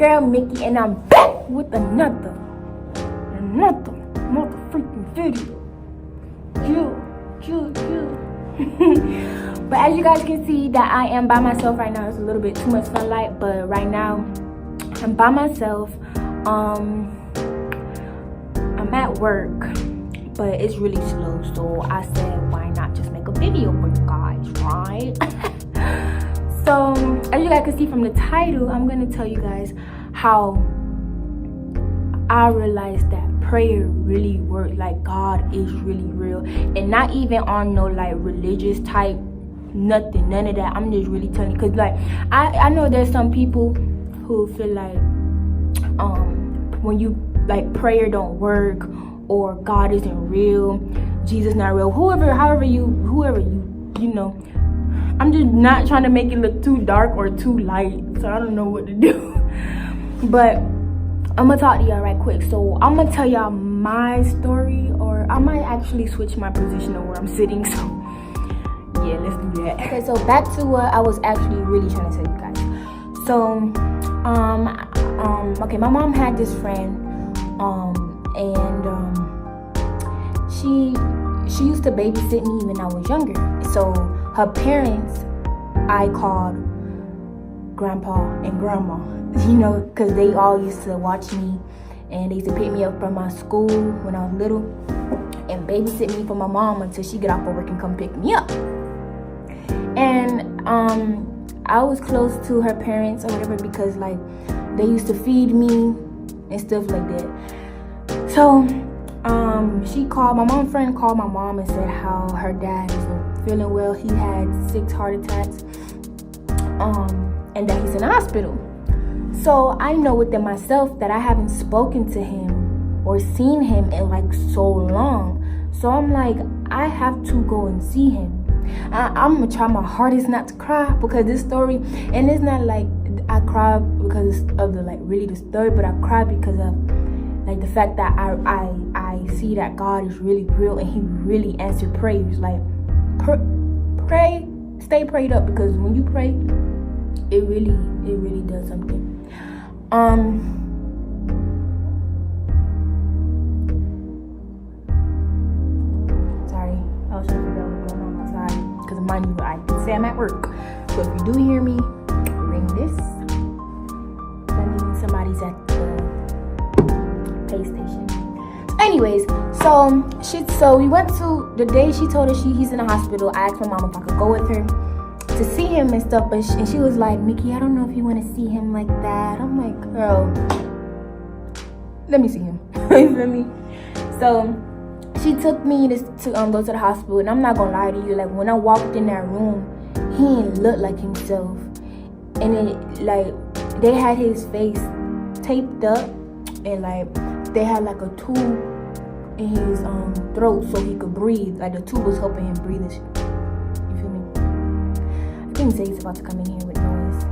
girl Mickey, and I'm back with another freaking video. But as you guys can see that I am by myself right now. It's a little bit too much sunlight, but right now I'm by myself. I'm at work, but it's really slow, so I said why not just make a video for you guys, right? So as you guys can see from the title, I'm gonna tell you guys how I realized that prayer really works. Like, God is really real, and not even on no like religious type nothing, none of that. I'm just really telling you, because like I know there's some people who feel like when you like prayer don't work, or God isn't real, Jesus not real, however you know. I'm just not trying to make it look too dark or too light, so I don't know what to do. But I'm gonna talk to y'all right quick. So I'm gonna tell y'all my story, or I might actually switch my position of where I'm sitting. So yeah, let's do that. Okay, so back to what I was actually really trying to tell you guys. So okay, my mom had this friend, and she used to babysit me when I was younger. So her parents, I called grandpa and grandma, you know, because they all used to watch me, and they used to pick me up from my school when I was little and babysit me for my mom until she get off of work and come pick me up. And I was close to her parents or whatever, because like they used to feed me and stuff like that. So my mom friend called my mom and said how her dad isn't feeling well. He had 6 heart attacks, and that he's in the hospital. So I know within myself that I haven't spoken to him or seen him in like so long. So I'm like, I have to go and see him. I'm gonna try my hardest not to cry, because this story, and it's not like I cry because of the like really the story, but I cry because of like the fact that I see that God is really real, and he really answered prayers. Like pray, stay prayed up, because when you pray, it really does something. Sorry, I was trying to figure out what's going on outside, because mind you, I say I'm at work, so if you do hear me ring this, that means somebody's at the pay station. Anyways, so we went to the day she told us he's in the hospital. I asked my mom if I could go with her to see him and stuff, and she was like, Mickey, I don't know if you want to see him like that. I'm like, girl, let me see him. You feel me? So she took me to go to the hospital, and I'm not gonna lie to you, like when I walked in that room, he didn't look like himself, and it like they had his face taped up, and like they had like a tube in his throat so he could breathe. Like the tube was helping him breathe. You feel me? I think Zay's about to come in here with noise.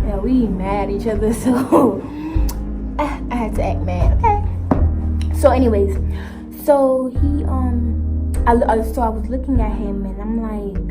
Yeah, we mad at each other, so I had to act mad. Okay. So anyways, so he I was looking at him, and I'm like,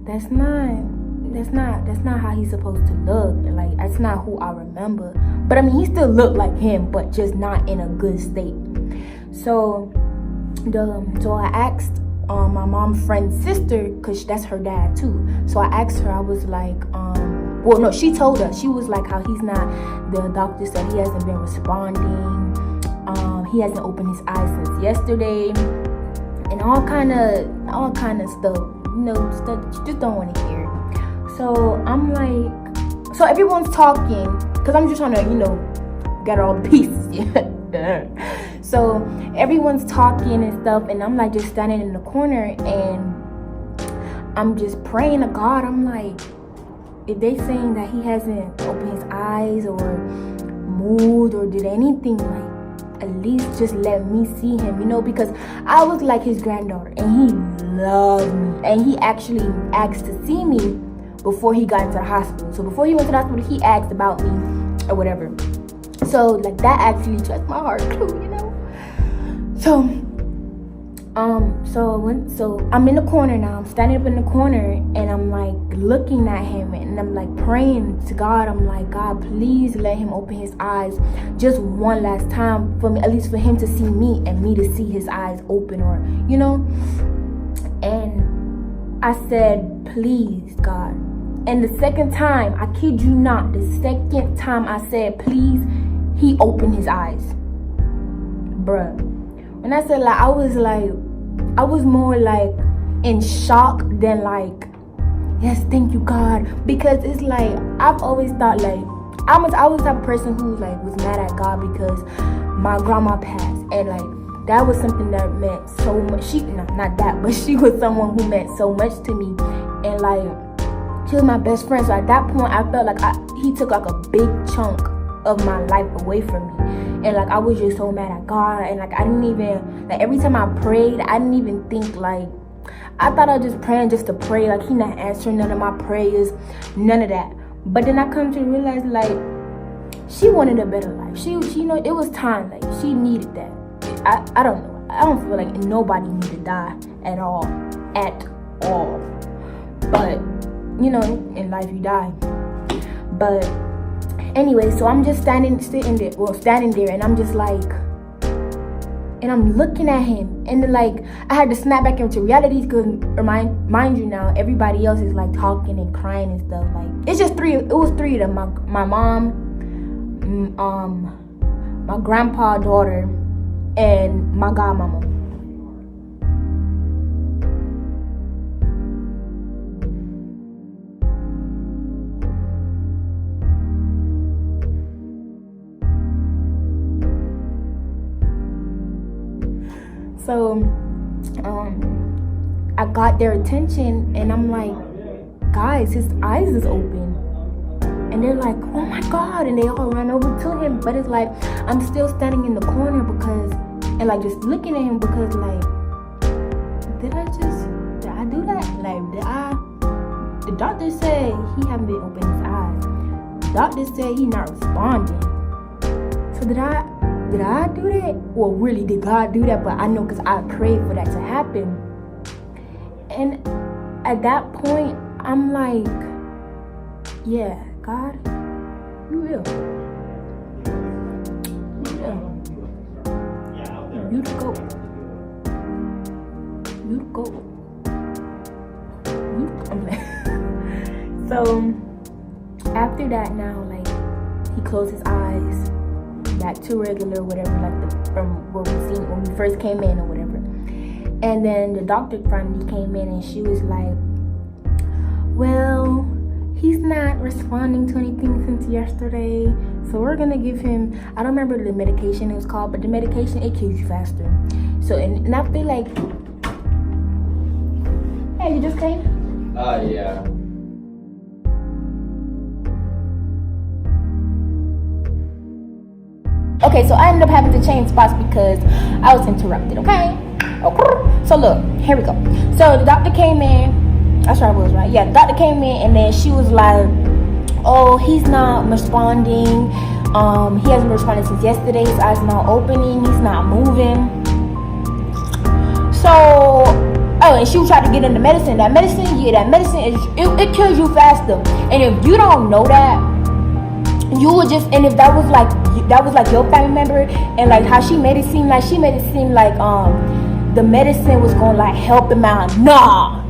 that's not how he's supposed to look. Like, that's not who I remember. But I mean, he still looked like him, but just not in a good state. So I asked my mom's friend's sister, because that's her dad too. So I asked her, I was like, well, no, she told us, she was like, how he's not, the doctor said he hasn't been responding. He hasn't opened his eyes since yesterday, and all kind of stuff, you know, stuff you just don't want to hear. So I'm like, so everyone's talking, because I'm just trying to, you know, gather all the pieces. So everyone's talking and stuff, and I'm like just standing in the corner, and I'm just praying to God. I'm like, if they saying that he hasn't opened his eyes or moved or did anything, like, at least just let me see him, you know, because I was like his granddaughter, and he loved me, and he actually asked to see me before he got into the hospital. So before he went to the hospital, he asked about me or whatever. So like that actually touched my heart too, you know. So I'm in the corner now. I'm standing up in the corner and I'm like looking at him and I'm like praying to God. I'm like, God, please let him open his eyes just one last time for me, at least for him to see me and me to see his eyes open, or And I said, please, God. And the second time, I kid you not, the second time I said, please, he opened his eyes. Bruh. When I said I was more like in shock than like, yes, thank you, God. Because it's like, I've always thought like, I was the type of person who like was mad at God because my grandma passed. And like, that was something that meant so much. Not that, but she was someone who meant so much to me. And like, she was my best friend. So at that point, I felt like he took like a big chunk of my life away from me. And like, I was just so mad at God. And like, I didn't even, like, every time I prayed, I didn't even think like, I thought I was just praying just to pray. Like, he not answering none of my prayers, none of that. But then I come to realize like, she wanted a better life. She it was time. Like, she needed that. I don't know. I don't feel like nobody need to die at all. But in life you die. But anyway, so I'm just standing there, and I'm just like, and I'm looking at him, and then like I had to snap back into reality because mind you now, everybody else is like talking and crying and stuff. Like, it's just three. It was three of them: my mom, my grandpa, daughter, and my godmama. So, I got their attention, and I'm like, guys, his eyes is open. And they're like, oh my God, and they all run over to him. But it's like, I'm still standing in the corner and like just looking at him because like, did I do that? Like, the doctor said he haven't been opening his eyes. The doctor said he not responding. So did I do that? Well, really, did God do that? But I know because I prayed for that to happen. And at that point, I'm like, yeah, God, you will. You the goat. So after that, now like he closed his eyes back to regular, whatever, like from what we seen when we first came in or whatever. And then the doctor finally came in and she was like, well, he's not responding to anything since yesterday, so we're gonna give him, I don't remember the medication it was called, but the medication, it kills you faster. So and I feel like, hey, you just came? Yeah. Okay, so I ended up having to change spots because I was interrupted, okay? So look, here we go. So the doctor came in. That's right, I was right. Yeah, the doctor came in and then she was like, oh, he's not responding. He hasn't responded since yesterday. His eyes not opening. He's not moving. So, and she was trying to get in the medicine. That medicine, it kills you faster. And if you don't know that, you would just, and if that was like your family member, and like how she made it seem like the medicine was gonna like help him out. Nah,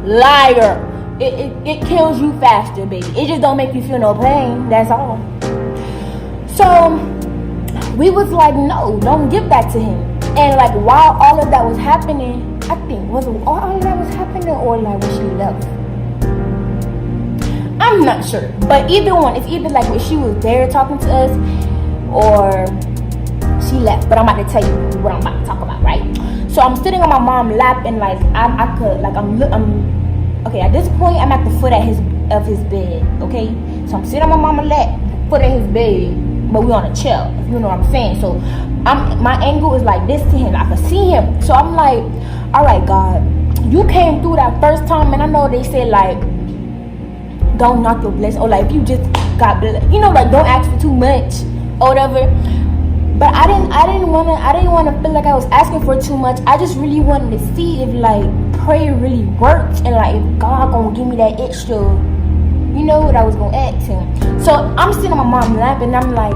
liar. It kills you faster, baby. It just don't make you feel no pain. That's all. So we was like, no, don't give that to him. And like while all of that was happening, I think was it all of that was happening or like when she left? I'm not sure, but either one. It's either like when she was there talking to us or she left. But I'm about to tell you what I'm about to talk about, right? So I'm sitting on my mom's lap and like I'm okay. At this point, I'm at the foot of his bed. Okay, so I'm sitting on my mama's lap, foot of his bed, but we on a chair. If you know what I'm saying. So my angle is like this to him. I can see him. So I'm like, all right, God, you came through that first time, and I know they said like, don't knock your blessing, or like if you just got blessed, like don't ask for too much or whatever. But I didn't wanna feel like I was asking for too much. I just really wanted to see if like prayer really works and like if God gonna give me that extra, you know what I was gonna ask him. So I'm sitting on my mom's lap and I'm like,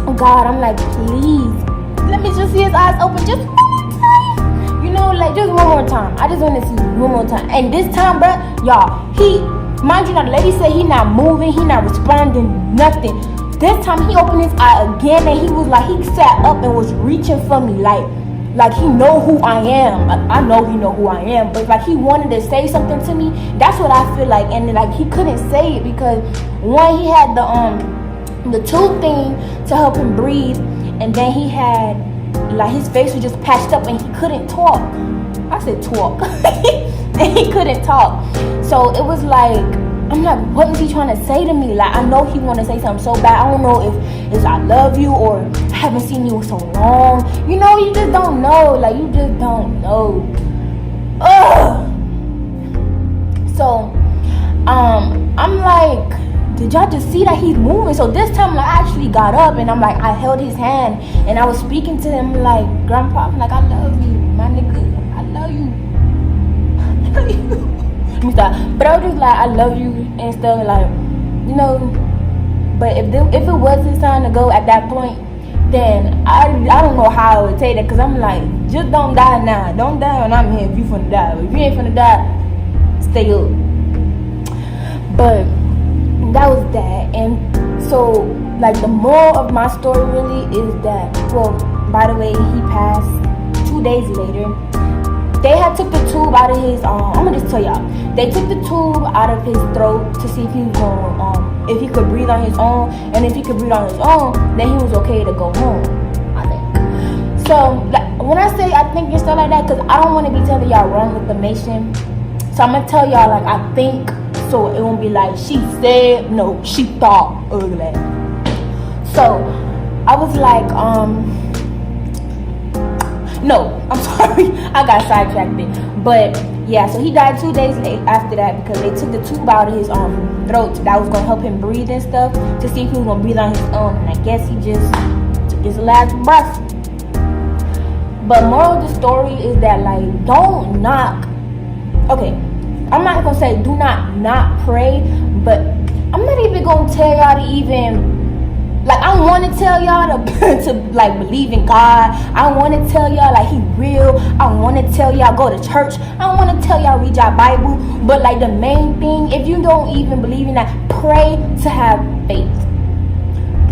oh God, I'm like, please, let me just see his eyes open just one more time. You know, like just one more time. I just want to see one more time. And this time, bro, y'all, mind you, now the lady said he not moving, he not responding, nothing. This time he opened his eye again and he was like, he sat up and was reaching for me like he know who I am. Like, I know he know who I am, but like he wanted to say something to me. That's what I feel like. And then, like he couldn't say it because one, he had the tube thing to help him breathe, and then he had like his face was just patched up and he couldn't talk. I said talk. And he couldn't talk. So it was like, I'm like, what is he trying to say to me? Like, I know he want to say something so bad. I don't know if it's I love you or I haven't seen you in so long. You know, you just don't know. Like, you just don't know. Ugh. So, I'm like, did y'all just see that he's moving? So this time, like, I actually got up and I'm like, I held his hand and I was speaking to him like, Grandpa, I'm like, I love you, my nigga. I love you. I love you. But I was just like, I love you and stuff, like, you know. But if it was his time to go at that point, then I don't know how I would take that, because I'm like, just don't die now. Don't die when I'm here if you finna die. But if you ain't finna die, stay up. But that was that. And so, like, the moral of my story really is that, well, by the way, he passed 2 days later. They had took the tube out of his, I'm gonna just tell y'all. They took the tube out of his throat to see if he was going, if he could breathe on his own. And if he could breathe on his own, then he was okay to go home, I think. So, like, when I say I think and stuff like that, because I don't want to be telling y'all wrong information. So I'm gonna tell y'all, like, I think, so it won't be like, she said, no, she thought, ugly. So, I was like, no, I'm sorry, I got sidetracked there. But yeah, so he died 2 days after that because they took the tube out of his throat that was gonna help him breathe and stuff to see if he was gonna breathe on his own. And I guess he just took his last breath. But moral of the story is that, like, don't knock. Okay, I'm not gonna say do not pray, but I'm not even gonna tell y'all to even. Like, I want to tell y'all to like believe in God. I want to tell y'all like he real. I want to tell y'all go to church. I want to tell y'all read your Bible. But like the main thing, if you don't even believe in that, pray to have faith.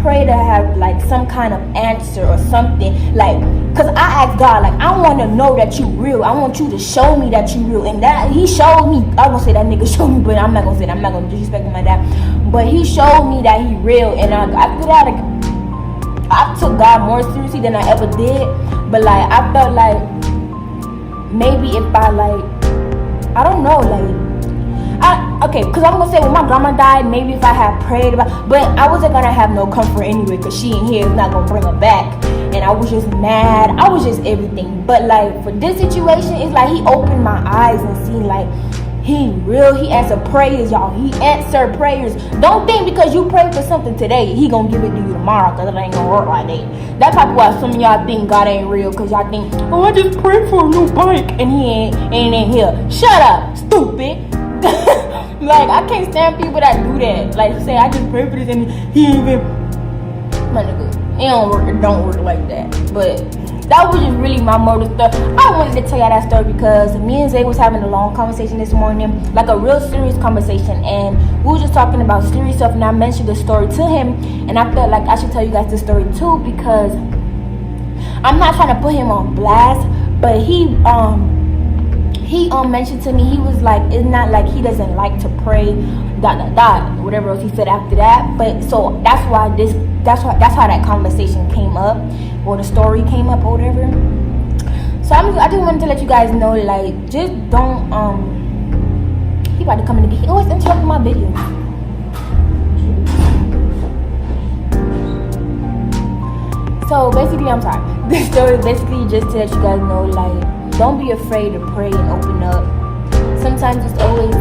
Pray to have like some kind of answer or something. Like, cause I asked God, like, I want to know that you real. I want you to show me that you real. And that he showed me. I was gonna say that nigga showed me, but I'm not gonna say that. I'm not gonna disrespect him like that. But he showed me that he real, and after that, I took God more seriously than I ever did. But like, I felt like maybe if I like, I don't know, like, okay, because I'm gonna say when my grandma died, maybe if I had prayed about, but I wasn't gonna have no comfort anyway, because she ain't here, is not gonna bring her back. And I was just mad. I was just everything. But like for this situation, it's like he opened my eyes and seen like he real. He answered prayers, y'all. He answered prayers. Don't think because you prayed for something today, he gonna give it to you tomorrow, because it ain't gonna work like that. That's probably why some of y'all think God ain't real, because y'all think, oh, I just prayed for a new bike and he ain't here. Shut up, stupid. Like, I can't stand people that do that. Like, say I just prayed for this and he ain't even, my nigga, it don't work like that. But that was just really my motive stuff. I wanted to tell y'all that story because me and Zay was having a long conversation this morning, like a real serious conversation, and we were just talking about serious stuff, and I mentioned the story to him, and I felt like I should tell you guys the story too, because I'm not trying to put him on blast, but he mentioned to me, he was like, it's not like he doesn't like to pray, ... whatever else he said after that. But so that's how that conversation came up, or the story came up or whatever. So I just wanted to let you guys know, like, just don't he about to come in. He always interrupt my videos. So basically, I'm sorry. This story basically just to let you guys know, like, don't be afraid to pray and open up. Sometimes it's always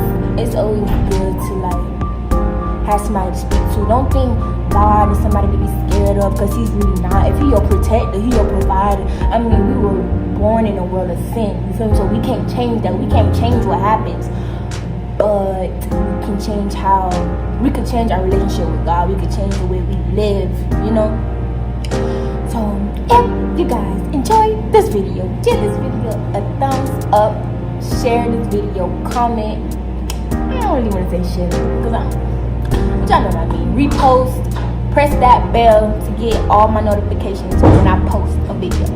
good to like have somebody to speak to. Don't think God is somebody to be scared of, because he's really not. If he your protector, he your provider. I mean, we were born in a world of sin, you feel me? So we can't change that. We can't change what happens, but we can change our relationship with God. We can change the way we live, you know. So if you guys enjoyed this video, give this video a thumbs up, share this video, comment. I don't really want to say share, because y'all know what I mean. Repost, press that bell to get all my notifications when I post a video.